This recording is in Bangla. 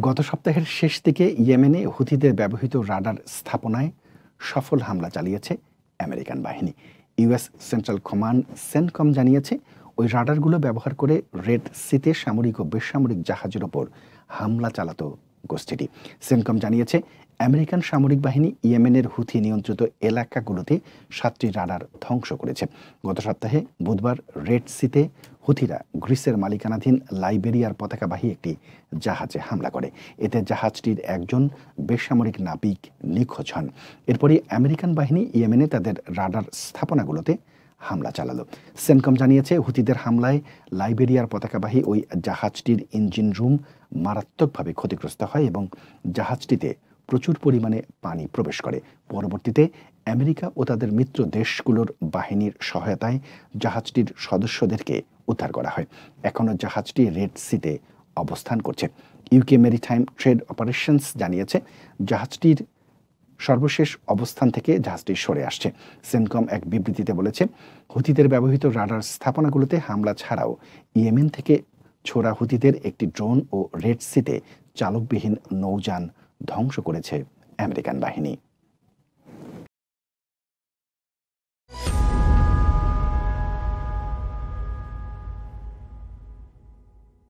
গত সপ্তাহের শেষ দিকে ইয়েমেনে হুথিদের ব্যবহৃত রাডার স্থাপনায় সফল হামলা চালিয়েছে আমেরিকান বাহিনী। ইউএস সেন্ট্রাল কমান্ড সেন্টকম জানিয়েছে ওই রাডারগুলো ব্যবহার করে রেড সিতে সামরিক ও বেসামরিক জাহাজের ওপর হামলা চালাতো গোষ্ঠীটি। সেন্টকম জানিয়েছে আমেরিকান সামরিক বাহিনী ইয়েমেনের হুথি নিয়ন্ত্রিত এলাকাগুলোতে 7টি রাডার ধ্বংস করেছে। গত সপ্তাহে বুধবার রেড সিতে হুথিরা গ্রিসের মালিকানাধীন লাইবেরিয়ার পতাকাবাহী একটি জাহাজে হামলা করে। এতে জাহাজটির একজন বেসামরিক নাবিক নিখোঁজ হন। এরপরই আমেরিকান বাহিনী ইয়েমেনে তাদের রাডার স্থাপনাগুলোতে হামলা চালালো। সেন্টকম জানিয়েছে হুথিদের হামলায় লাইবেরিয়ার পতাকাবাহী ওই জাহাজটির ইঞ্জিন রুম মারাত্মকভাবে ক্ষতিগ্রস্ত হয় এবং জাহাজটিতে প্রচুর পরিমাণে পানি প্রবেশ করে। পরবর্তীতে আমেরিকা ও তাদের মিত্র দেশগুলোর বাহিনীর সহায়তায় জাহাজটির সদস্যদেরকে উদ্ধার করা হয়। এখনও জাহাজটি রেড সিতে অবস্থান করছে। ইউকে মেরিটাইম ট্রেড অপারেশনস জানিয়েছে জাহাজটির সর্বশেষ অবস্থান থেকে জাহাজটি সরে আসছে। সেন্টকম এক বিবৃতিতে বলেছে, হুথিদের ব্যবহৃত রাডার স্থাপনাগুলোতে হামলা ছাড়াও ইয়েমেন থেকে ছোড়া হুথিদের একটি ড্রোন ও রেড সিতে চালকবিহীন নৌযান ধ্বংস করেছে আমেরিকান বাহিনী।